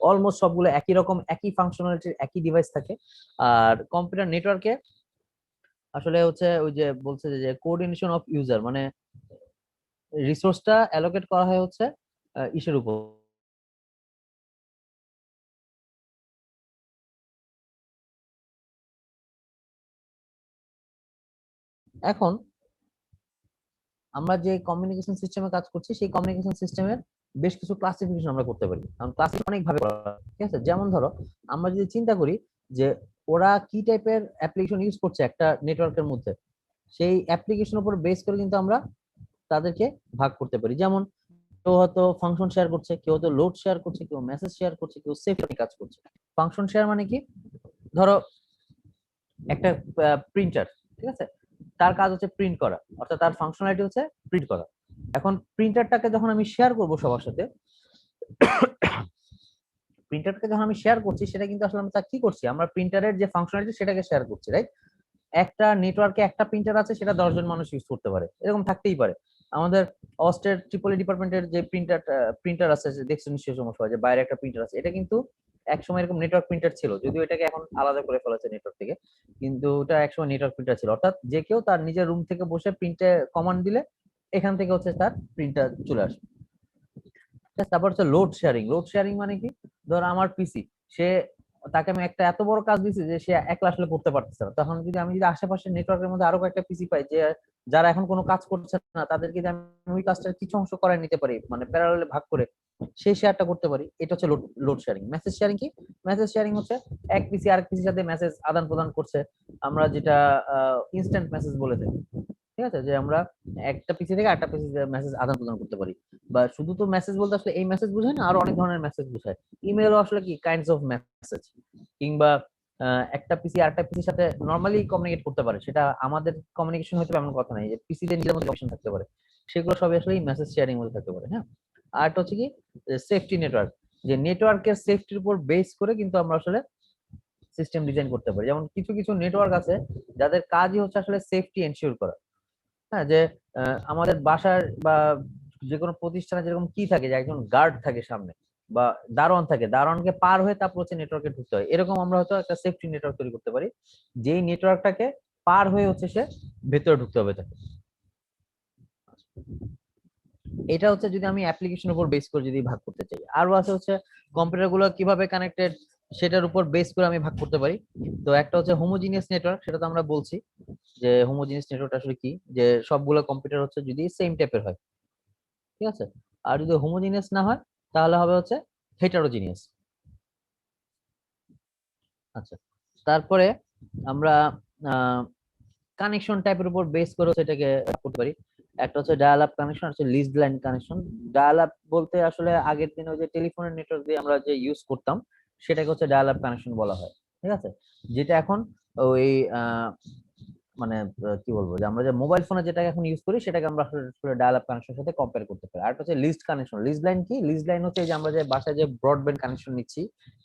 অলমোস্ট সবগুলো একই রকম, একই ফাংশনালিটির একই ডিভাইস থাকে। আর কম্পিউটার নেটওয়ার্কে আসলে হচ্ছে ওই যে বলছে যে কোঅর্ডিনেশন অফ ইউজার, মানে রিসোর্সটা অ্যালোকেট করা হয় হচ্ছে ইসের উপর। এখন আমরা যে কমিউনিকেশন সিস্টেমে কাজ করছি সেই কমিউনিকেশন সিস্টেমের বেশ কিছু ক্লাসিফিকেশন আমরা করতে পারি, কারণ ক্লাসিফিকেশন অনেক ভাবে করা হয়, ঠিক আছে? যেমন ধরো আমরা যদি চিন্তা করি যে ওরা কি টাইপের অ্যাপ্লিকেশন ইউজ করছে একটা নেটওয়ার্কের মধ্যে, সেই অ্যাপ্লিকেশন উপর বেস করে কিন্তু আমরা তাদেরকে ভাগ করতে পারি। যেমন কেউ হয়তো ফাংশন শেয়ার করছে, কেউ হয়তো লোড শেয়ার করছে, কেউ মেসেজ শেয়ার করছে, কেউ সেফটি কাজ করছে। ফাংশন শেয়ার মানে কি? ধরো একটা প্রিন্টার, ঠিক আছে, তার কাজ হচ্ছে প্রিন্ট করা, অর্থাৎ তার ফাংশনালিটি হচ্ছে প্রিন্ট করা। এখন প্রিন্টারটাকে যখন আমি শেয়ার করব সবার সাথে, প্রিন্টারটাকে যখন আমি শেয়ার করছি সেটা কিন্তু আসলে আমরা কি করছি, আমরা প্রিন্টারের যে ফাংশনালিটি সেটাকে শেয়ার করছি, রাইট? একটা নেটওয়ার্কে একটা প্রিন্টার আছে, সেটা 10 জন মানুষ ইউজ করতে পারে, এরকম থাকতেই পারে। আমাদের অস্টের ট্রিপলি ডিপার্টমেন্টের যে প্রিন্টার আছে, যে দেখছেন নিশ্চয়ই সমস্যা হয় যে বাইরে একটা প্রিন্টার আছে, এটা কিন্তু একসময় এরকম নেটওয়ার্ক প্রিন্টার ছিল, যদিও এটাকে এখন আলাদা করে ফেলেছে নেটওয়ার্ক থেকে, কিন্তু ওটা একসময় নেটওয়ার্ক প্রিন্টার ছিল। অর্থাৎ যে কেউ তার নিজের রুম থেকে বসে প্রিন্টে কমান্ড দিলে এখান থেকে হচ্ছে তার প্রিন্টার চলে আসবে। তারপর হচ্ছে লোড শেয়ারিং। লোড শেয়ারিং মানে কি? ধর আমার পিসি, সে তাকে আমি একটা এত বড় কাজ দিচ্ছি যে সে একলা আসলে করতে পারতেছে না, তখন যদি আমি যদি আশেপাশে নেটওয়ার্কের মধ্যে আরো কয়েকটা পিসি পাই যে যারা এখন কোনো কাজ করছে না, তাদেরকে যদি আমি ওই কাজটার কিছু অংশ করায় নিতে পারি, মানে প্যারালালে ভাগ করে সেই শেয়ারটা করতে পারি, এটা হচ্ছে লোড শেয়ারিং। মেসেজ শেয়ারিং কি? মেসেজ শেয়ারিং হচ্ছে এক পিসি আরেক পিসির সাথে মেসেজ আদান প্রদান করছে, আমরা যেটা ইনস্ট্যান্ট মেসেজ বলে থাকি। ঠিক আছে, যে আমরা একটা পিসি থেকে আরেকটা পিসি মেসেজ আদান প্রদান করতে পারি। বা শুধু তো মেসেজ বলতে আসলে এই মেসেজ বোঝায় না, আরো অনেক ধরনের মেসেজ বোঝায়। ইমেলও আসলে কি কাইন্ডস অফ মেসেজ। কিংবা একটা পিসি আরেকটা পিসির সাথে নর্মালি কমিউনিকেট করতে পারে, সেটা আমাদের কমিউনিকেশন হয়তো এমন কথা নাই, যে পিসি তে নিজের মধ্যে কমিউনিকেশন থাকতে পারে, সেগুলো সবই আসলে মেসেজ শেয়ারিং মধ্যে থাকতে পারে। হ্যাঁ, আর একটা হচ্ছে কি সেফটি নেটওয়ার্ক, যে নেটওয়ার্কের সেফটির উপর বেস করে কিন্তু আমরা আসলে সিস্টেম ডিজাইন করতে পারি। যেমন কিছু কিছু নেটওয়ার্ক আছে যাদের কাজই হচ্ছে আসলে সেফটি এনশিওর করা। হ্যাঁ, যে আমাদের বাসার বা যে কোনো প্রতিষ্ঠানে যেরকম কি থাকে, যে একজন গার্ড থাকে সামনে বা দারোয়ান থাকে, দারোয়ানকে পার হয়ে তারপর হচ্ছে নেটওয়ার্কে ঢুকতে হয়, এরকম আমরা হয়তো একটা সেফটি নেটওয়ার্ক তৈরি করতে পারি, যেই নেটওয়ার্কটাকে পার হয়ে হচ্ছে সে ভেতরে ঢুকতে হবে তাকে। এটা হচ্ছে যদি আমি অ্যাপ্লিকেশনের উপর বেস করে যদি ভাগ করতে চাই। আরো আছে হচ্ছে কম্পিউটার গুলো কিভাবে কানেক্টেড, সেটার উপর বেস করে আমি ভাগ করতে পারি। তো একটা হচ্ছে হোমোজিনিয়াস নেটওয়ার্ক, সেটা তো আমরা বলছি যে হোমোজিনিয়াস নেটওয়ার্ক আসলে কি, যে সবগুলো কম্পিউটার হচ্ছে যদি সেম টাইপের হয়, ঠিক আছে। আর যদি হোমোজিনিয়াস না হয় তাহলে হবে হচ্ছে হেটারোজিনিয়াস। আচ্ছা, তারপরে আমরা কানেকশন টাইপের উপর বেস করে সেটাকে করতে পারি। একটা হচ্ছে ডায়াল আপ কানেকশন, হচ্ছে leased line connection. Dial up বলতে আসলে আগের দিনে ওই যে টেলিফোনের নেটওয়ার্ক দিয়ে আমরা যে ইউজ করতাম সেটাকে হচ্ছে ডায়াল আপ কানেকশন বলা হয়, ঠিক আছে। যেটা এখন ওই মানে কি বলবো, যে আমরা যে মোবাইল ফোনে যেটাকে এখন ইউজ করি সেটাকে আমরা আসলে ডায়াল আপ কানেকশনের সাথে কম্পেয়ার করতে পারি। আর হচ্ছে লিজড কানেকশন। লিজড লাইন কি? লিজড লাইন হচ্ছে এই যে আমরা যে বাসায় যে ব্রডব্যান্ড কানেকশন নিচ্ছি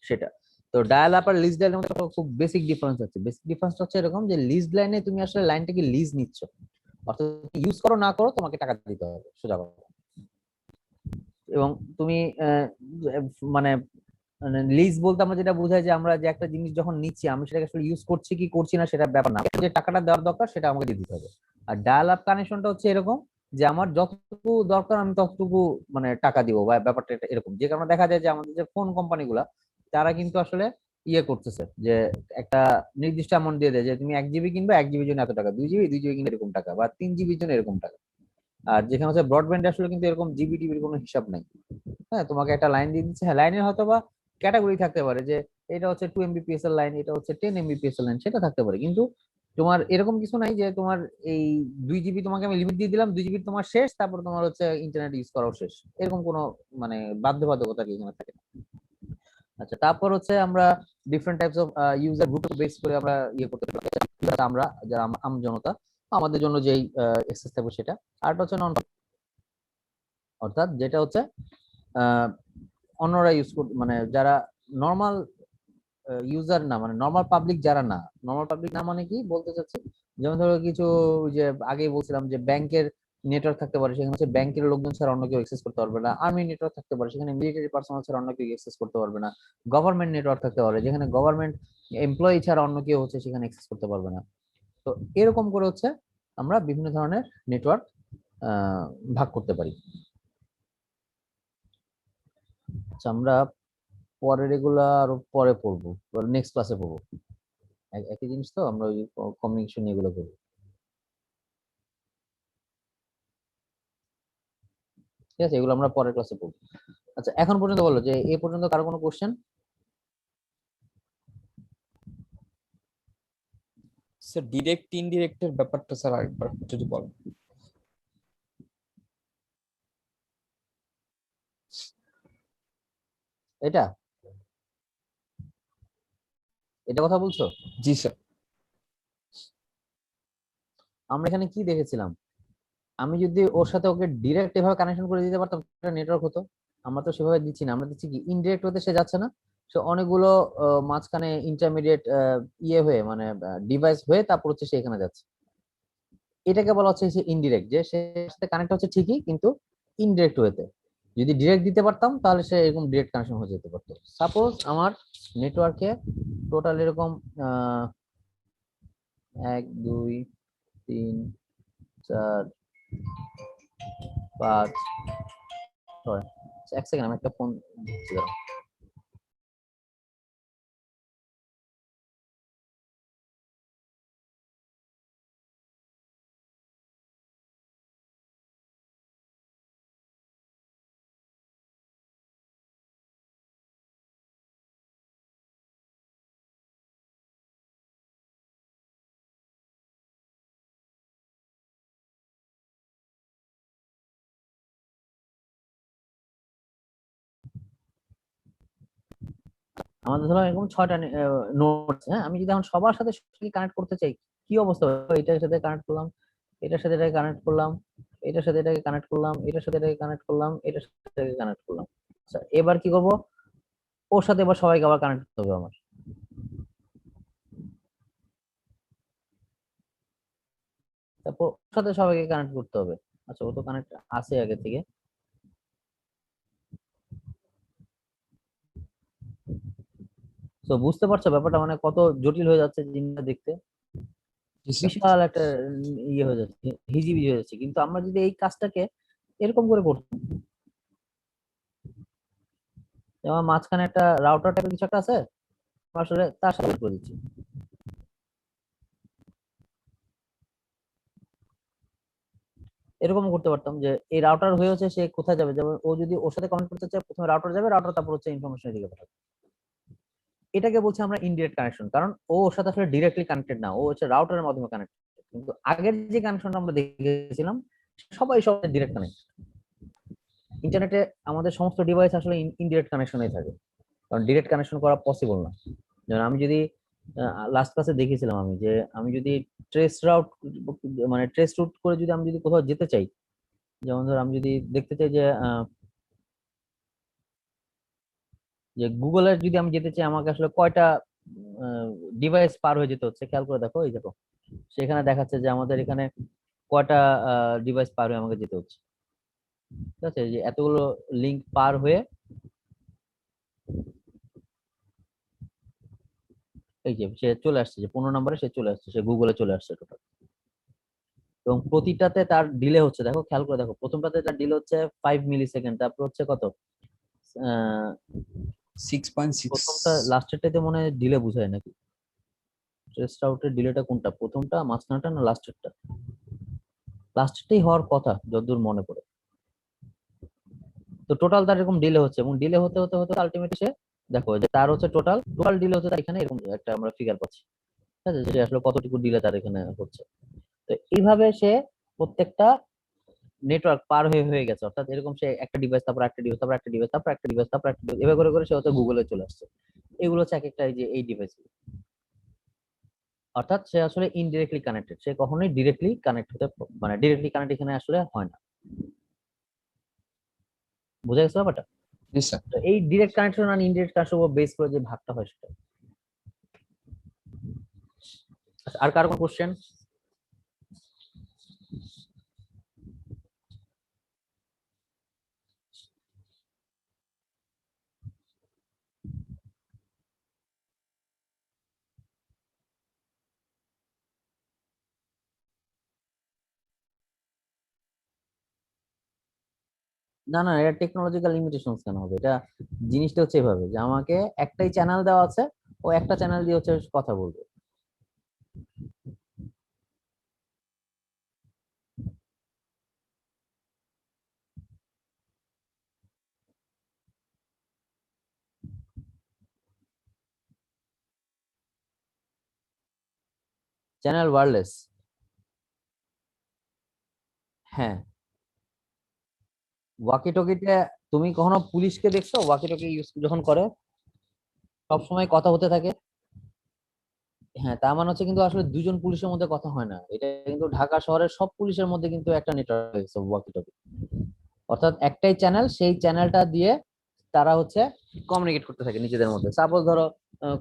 সেটা। তো ডায়াল আপ আর লিজ লাইনের মধ্যে খুব বেসিক ডিফারেন্স আছে। বেসিক ডিফারেন্স হচ্ছে এরকম যে লিজ লাইনে তুমি আসলে লাইনটাকে লিজ নিচ্ছ, অর্থাৎ ইউজ করো না করো তোমাকে টাকা দিতে হবে, সোজা কথা। এবং তুমি মানে মানে লিজ বলতে আমরা যেটা বোঝাই যে আমরা যে একটা জিনিস যখন নিচ্ছি আমি সেটাকে আসলে ইউজ করছি কি করছি না সেটা ব্যাপার না, যে টাকাটা দেওয়ার দরকার সেটা আমাকে দিয়ে দিতে হবে। আর ডায়াল আপ কানেকশনটা হচ্ছে এরকম যে আমার যতটুকু দরকার আমি ততটুকু মানে টাকা দিব, বা ব্যাপারটা এরকম। যে কারণে দেখা যায় যে আমাদের যে ফোন কোম্পানিগুলা তারা কিন্তু আসলে ইয়ে করতেছে যে একটা নির্দিষ্ট অ্যামাউন্ট দিয়ে দেয় যে তুমি 1 জিবি কিনবে, 1 জিবির জন্য এত টাকা, 2 জিবি কিনবে এরকম টাকা, বা 3 জিবির জন্য এরকম টাকা। আর যেখানে হচ্ছে ব্রডব্যান্ডে আসলে কিন্তু এরকম জিবি টিবির কোনো হিসাব নাই। হ্যাঁ, তোমাকে একটা লাইন দিয়ে দিচ্ছে, হ্যাঁ লাইনের হয়তো বা ক্যাটাগরি থাকতে পারে যে এটা হচ্ছে 2 Mbps এর লাইন, এটা হচ্ছে 10 Mbps এর লাইন, সেটা থাকতে পারে। কিন্তু তোমার এরকম কিছু নাই যে তোমার এই 2 জিবি তোমাকে আমি লিমিট দিয়ে দিলাম, 2 জিবি তোমার শেষ, তারপর তোমার হচ্ছে ইন্টারনেট ইউজ করাও শেষ, এরকম কোনো মানে বাধ্যবাধকতা কি এখানে থাকে না। আচ্ছা, তারপর হচ্ছে আমরা different types of user group base করে আমরা ইয়ে করতে পারি। আমরা যারা আম জনতা, আমাদের জন্য যেই এক্সেস থাকবে সেটা। আরটা হচ্ছে নন, অর্থাৎ যেটা হচ্ছে আহ, অন্যরা ইউজ করতে মানে যারা নর্মাল ইউজার না, মানে নর্মাল পাবলিক যারা না। নর্মাল পাবলিক না মানে কি বলতে চাচ্ছি, যেমন ধরো কিছু ওই যে আগেই বলছিলাম যে ব্যাংকের নেটওয়ার্ক থাকতে পারে, সেখানে হচ্ছে ব্যাংকের লোকজন ছাড়া অন্য কেউ অ্যাক্সেস করতে পারবে না। আর্মি নেটওয়ার্ক থাকতে পারে, সেখানে মিলিটারি পার্সোনাল ছাড়া অন্য কেউ অ্যাক্সেস করতে পারবে না। গভর্নমেন্ট নেটওয়ার্ক থাকতে পারে, যেখানে গভর্নমেন্ট এমপ্লয়ি ছাড়া অন্য কেউ হচ্ছে সেখানে অ্যাক্সেস করতে পারবে না। তো এরকম করে হচ্ছে আমরা বিভিন্ন ধরনের নেটওয়ার্ক ভাগ করতে পারি। আচ্ছা, আমরা পরের এগুলা আরো পরে পড়বো, নেক্সট ক্লাসে পড়বো। একই জিনিস তো, আমরা ওই কমিউনিকেশন এগুলো করবো, ঠিক আছে। এগুলো আমরা পরের ক্লাসে পড়বো। আচ্ছা, এখন পর্যন্ত বলো যে এ পর্যন্ত কারো কোনো কোশ্চেন? স্যার ডিরেক্ট ইনডিরেক্টের ব্যাপারটা স্যার আরেকবার যদি বলেন। এটা এটা কথা বলছো? জি স্যার। আমরা এখানে কি দেখেছিলাম, আমি যদি ওর সাথে ওকে ডিরেক্ট এভাবে কানেকশন করে দিতে পারতাম নেটওয়ার্ক হতো। আমরা তো সেভাবে দিচ্ছি না, আমরা দিচ্ছি কি ইনডিরেক্ট হতে সে যাচ্ছে না, সে অনেকগুলো মাঝখানে ইন্টারমিডিয়েট ইয়ে হয়ে মানে ডিভাইস হয়ে তারপর হচ্ছে সে এখানে যাচ্ছে। এটাকে বলা হচ্ছে ইনডিরেক্ট, যে সে সাথে কানেক্ট হচ্ছে ঠিকই কিন্তু ইনডিরেক্ট ওয়েতে। যদি ডিরেক্ট দিতে পারতাম তাহলে সে এরকম ডিরেক্ট কানেকশন হয়ে যেতে পারতো। সাপোজ আমার নেটওয়ার্কে টোটাল এরকম 1 2 3 4 5 6। এক সেকেন্ড, আমি একটা ফোন দিচ্ছি, দাঁড়াও। আমাদের ধরো এরকম 6টা নোট, হ্যাঁ, আমি যদি এখন সবার সাথে কানেক্ট করতে চাই কি অবস্থা হবে? এটার সাথে কানেক্ট করলাম, এটার সাথে এটাকে কানেক্ট করলাম, এটার সাথে এটাকে কানেক্ট করলাম, এটার সাথে এটাকে কানেক্ট করলাম, এটার সাথে এটাকে কানেক্ট করলাম। আচ্ছা, এবার কি করব? ওর সাথে এবার সবাইকে আবার কানেক্ট করতে হবে আমার। তারপর ওর সাথে সবাইকে কানেক্ট করতে হবে। আচ্ছা, ও তো কানেক্ট আছে আগে থেকে। তো বুঝতে পারছো ব্যাপারটা মানে কত জটিল হয়ে যাচ্ছে জিনিসটা দেখতে? জি স্যার। বিশাল একটা ইয়ে হয়ে যাচ্ছে, হিজিবিজি হয়ে যাচ্ছে। কিন্তু আমরা যদি এই কাজটাকে এরকম করে করতাম, যেমন মাঝখানে একটা রাউটার টাইপের কিছু একটা আছে, আসলে তার সাথে করে দিচ্ছি। এরকম করতে পারতাম যে এই রাউটার হয়ে হচ্ছে সে কোথায় যাবে, যেমন ও যদি ওর সাথে কনেক্ট করতে চায় প্রথমে রাউটার যাবে, রাউটার তারপর হচ্ছে ইনফরমেশন দিকে পাঠাবে। এটাকে বলছি আমরা ইনডিরেক্ট কানেকশন, কারণ ও ওর সাথে আসলে ডিরেক্টলি কানেক্টেড না, ও হচ্ছে রাউটারের মাধ্যমে কানেক্টেড। কিন্তু আগের যে কানেকশনটা আমরা দেখেছিলাম সবাই সবাই ডিরেক্ট কানেক্ট। ইন্টারনেটে আমাদের সমস্ত ডিভাইস আসলে ইনডিরেক্ট কানেকশনে থাকে, কারণ ডিরেক্ট কানেকশন করা পসিবল না। যেমন আমি যদি লাস্ট ক্লাসে দেখিয়েছিলাম আমি যে আমি যদি ট্রেস রাউট মানে ট্রেস রুট করে যদি আমি যদি কোথাও যেতে চাই, যেমন ধর আমি যদি দেখতে চাই যে গুগলের যদি আমি যেতে চাই আমাকে আসলে কয়টা ডিভাইস পার হয়ে যেতে হচ্ছে, খেয়াল করে দেখো, এই দেখো সেখানে দেখাচ্ছে যে আমাদের এখানে কয়টা ডিভাইস পার হয়ে আমাকে যেতে হচ্ছে। ঠিক আছে, যে এতগুলো লিংক পার হয়ে এই যে সে চলে আসছে, যে 15 নম্বরে সে চলে আসছে, সে গুগলে চলে আসছে টোটাল। এবং প্রতিটাতে তার ডিলে হচ্ছে, দেখো খেয়াল করে দেখো, প্রথমটাতে তার ডিলে হচ্ছে 5 মিলি সেকেন্ড, তারপর হচ্ছে কত, আহ 6.6 প্রথমটা লাস্টেরটাতে মনে হয় ডিলে বুঝায় নাকি, ট্রেস রাউটের ডিলেটা কোনটা, প্রথমটা, মাঝখানটা, না লাস্টেরটা? লাস্টেরটাই হওয়ার কথা যতদূর মনে পড়ে। তো টোটাল তার এরকম ডিলে হচ্ছে, এবং ডিলে হতে হতে হতে আলটিমেটলি সে দেখো যে তার হচ্ছে টোটাল টোটাল ডিলে হচ্ছে তার এখানে এরকম একটা আমরা ফিগার পাচ্ছি। ঠিক আছে, যে আসলে কতটুকু ডিলে তার এখানে হচ্ছে। তো এইভাবে সে প্রত্যেকটা নেটওয়ার্ক পার হয়ে হয়ে গেছে, অর্থাৎ এরকম সে একটা ডিভাইস তারপর একটা ডিভাইস তারপর একটা ডিভাইস তারপর একটা ডিভাইস তারপর একটা ডিভাইস, এভাবে করে করে সে হচ্ছে গুগলে চলে আসছে। এগুলো হচ্ছে এক একটা এই যে এই ডিভাইস, অর্থাৎ সে আসলে ইনডিরেক্টলি কানেক্টেড, সে কখনোই ডিরেক্টলি কানেক্ট হতে মানে ডিরেক্টলি কানেক্ট এখানে আসলে হয় না। বুঝা গেছে ব্যাপারটা? জি স্যার। তো এই ডিরেক্ট কানেকশন আর ইনডিরেক্ট কানেকশন বেস করে যে ভাগটা হয় সেটা। আচ্ছা, আর কার কোন কোশ্চেন? না না, এটা টেকনোলজিক্যাল লিমিটেশনস কেন হবে, এটা জিনিসটা হচ্ছে এভাবে যে আমাকে একটাই চ্যানেল দেওয়া আছে, ও একটা চ্যানেল দিয়ে হচ্ছে কথা বলবে। চ্যানেল ওয়্যারলেস, হ্যাঁ। ওয়াকি টকিতে তুমি কখনো পুলিশকে দেখছো ওয়াকি টকি ইউজ যখন করে সবসময় কথা হতে থাকে? হ্যাঁ, তার মানে হচ্ছে কিন্তু আসলে দুজন পুলিশের মধ্যে কথা হয় না, এটা কিন্তু ঢাকা শহরের সব পুলিশের মধ্যে কিন্তু একটা নেটওয়ার্ক হয়েছে ওয়াকি টকি। অর্থাৎ একটাই চ্যানেল, সেই চ্যানেলটা দিয়ে তারা হচ্ছে কমিউনিকেট করতে থাকে নিজেদের মধ্যে। সাপোজ ধরো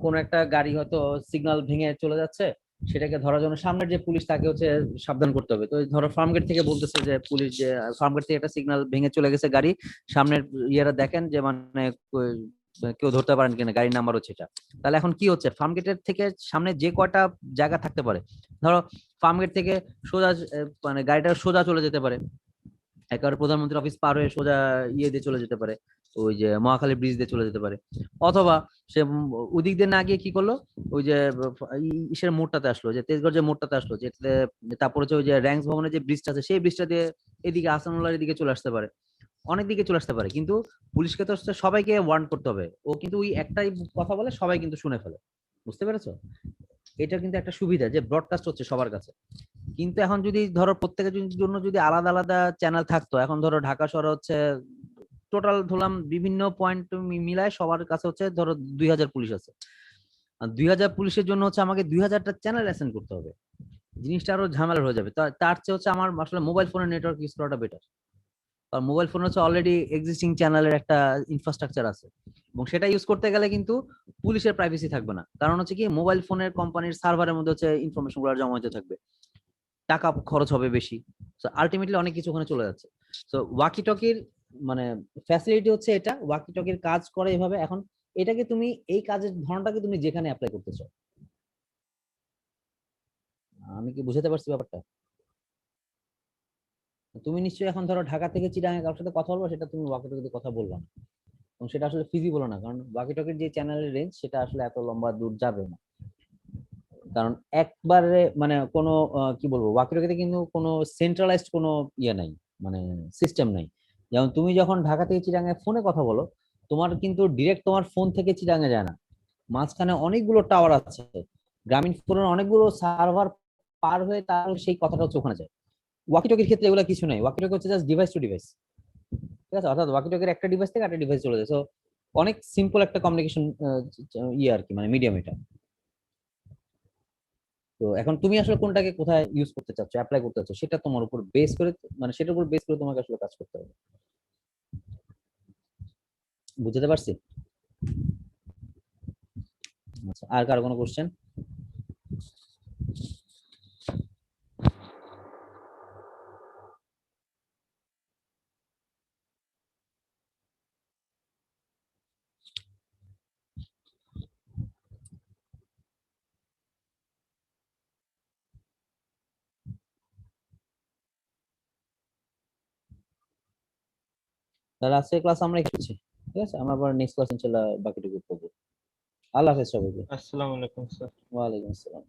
কোন একটা গাড়ি হয়তো সিগন্যাল ভেঙে চলে যাচ্ছে, সেটাকে ধরার জন্য সামনের যে পুলিশ তাকে হচ্ছে সাবধান করতে হবে। তো ধরো ফার্ম গেট থেকে বলতেছে যে পুলিশ যে ফার্ম গেট থেকে একটা সিগন্যাল ভেঙে চলে গেছে গাড়ি, সামনের ইয়েরা দেখেন যে মানে কেউ ধরতে পারেন কিনা, গাড়ির নাম্বার হচ্ছে এটা। তাহলে এখন কি হচ্ছে, ফার্ম গেটের থেকে সামনে যে কয়টা জায়গা থাকতে পারে, ধরো ফার্ম গেট থেকে সোজা মানে গাড়িটা সোজা চলে যেতে পারে, একেবারে প্রধানমন্ত্রীর অফিস পার হয়ে সোজা ইয়ে দিয়ে চলে যেতে পারে, ওই যে মহাখালী ব্রিজ দিয়ে চলে যেতে পারে। অথবা সে ওদিক দিয়ে না গিয়ে কি করলো, ওই যে ইসের মোড়টাতে আসলো, যে তেজগড় যে মোড়টাতে আসলো, যেটাতে তারপর হচ্ছে ওই যে র্যাঙ্কস ভবনের যে ব্রিজটা আছে সেই ব্রিজটা দিয়ে এদিকে আসানুল্লাহর এদিকে চলে আসতে পারে, অনেক দিকে চলে আসতে পারে। কিন্তু পুলিশকে তো হচ্ছে সবাইকে ওয়ার্ন করতে হবে, ও কিন্তু ওই একটাই কথা বলে সবাই কিন্তু শুনে ফেলে। বুঝতে পেরেছো? এটা কিন্তু একটা সুবিধা যে ব্রডকাস্ট হচ্ছে সবার কাছে। কিন্তু এখন যদি ধরো প্রত্যেকের জন্য যদি আলাদা আলাদা চ্যানেল থাকতো, এখন ধরো ঢাকা শহরে হচ্ছে টোটাল ধরলাম বিভিন্ন পয়েন্ট মিলায় সবার কাছে হচ্ছে ধরো 2000 পুলিশ আছে, আর 2000 পুলিশের জন্য হচ্ছে আমাকে 2000টা চ্যানেল অ্যাসাইন করতে হবে, জিনিসটা আরো ঝামেলা হয়ে যাবে। তার চেয়ে হচ্ছে আমার আসলে মোবাইল ফোনের নেটওয়ার্ক ইউজ করাটা বেটার। আর মোবাইল ফোন হচ্ছে অলরেডি এক্সিস্টিং চ্যানেলের একটা ইনফ্রাস্ট্রাকচার আছে, এবং সেটা ইউজ করতে গেলে কিন্তু পুলিশের প্রাইভেসি থাকবে না, কারণ হচ্ছে কি মোবাইল ফোনের কোম্পানির সার্ভারের মধ্যে হচ্ছে ইনফরমেশন গুলো জমা হতে থাকবে, টাকা খরচ হবে বেশি। সো আলটিমেটলি অনেক কিছু ওখানে চলে যাচ্ছে। সো ওয়াকি টকির মানে ফ্যাসিলিটি হচ্ছে এটা, ওয়াকি টকির কাজ করে এভাবে। এখন এটাকে তুমি এই কাজের ধরনটাকে তুমি যেখানে অ্যাপ্লাই করতে চাও, আমি কি বুঝাতে পারছি ব্যাপারটা? তুমি নিশ্চয়ই এখন ধরো ঢাকা থেকে চিটাগাং কারোর সাথে কথা বলবো, সেটা তুমি ওয়াকি টকিতে কথা বলবা না, এবং সেটা আসলে ফিজিবল না, কারণ ওয়াকি টকির যে চ্যানেলের রেঞ্জ সেটা আসলে এত লম্বা দূর যাবে না। কারণ একবারে মানে কোনো কি বলবো, ওয়াকি টকিতে কিন্তু কোনো সেন্ট্রালাইজড কোনো ইয়ে নাই, মানে সিস্টেম নাই। যেমন তুমি যখন ঢাকা থেকে চিটাগাঙে ফোনে কথা বলো, তোমার কিন্তু ডিরেক্ট তোমার ফোন থেকে চিটাগাঙে যায় না, মাঝখানে অনেকগুলো টাওয়ার আছে, গ্রামীণ ফোনের অনেকগুলো সার্ভার পার হয়ে তার সেই কথাটা হচ্ছে ওখানে যায়। ওয়াকি টকির ক্ষেত্রে এগুলো কিছু নাই, ওয়াকি টকি হচ্ছে জাস্ট ডিভাইস টু ডিভাইস, ঠিক আছে? অর্থাৎ ওয়াকি টকির একটা ডিভাইস থেকে একটা ডিভাইস চলে যায়। সো অনেক সিম্পল একটা কমিউনিকেশন ইয়ে আর কি, মানে মিডিয়াম এটা। তো এখন তুমি আসলে কোনটাকে কোথায় ইউজ করতে চাচ্ছ, অ্যাপ্লাই করতে চাচ্ছ, সেটা তোমার উপর বেস করে, মানে সেটার উপর বেস করে তোমাকে আসলে কাজ করতে হবে। বুঝতে পারছি? আচ্ছা, আর কারো কোনো কোশ্চেন? তাহলে আজকে ক্লাস আমরা এসেছি, ঠিক আছে? আমরা আবার নেক্সট ক্লাস ইনশাআল্লাহ বাকিটুকু করবো। আল্লাহ হাফেজ সবাইকে। আসসালামু আলাইকুম স্যার। ওয়ালাইকুম আসসালাম।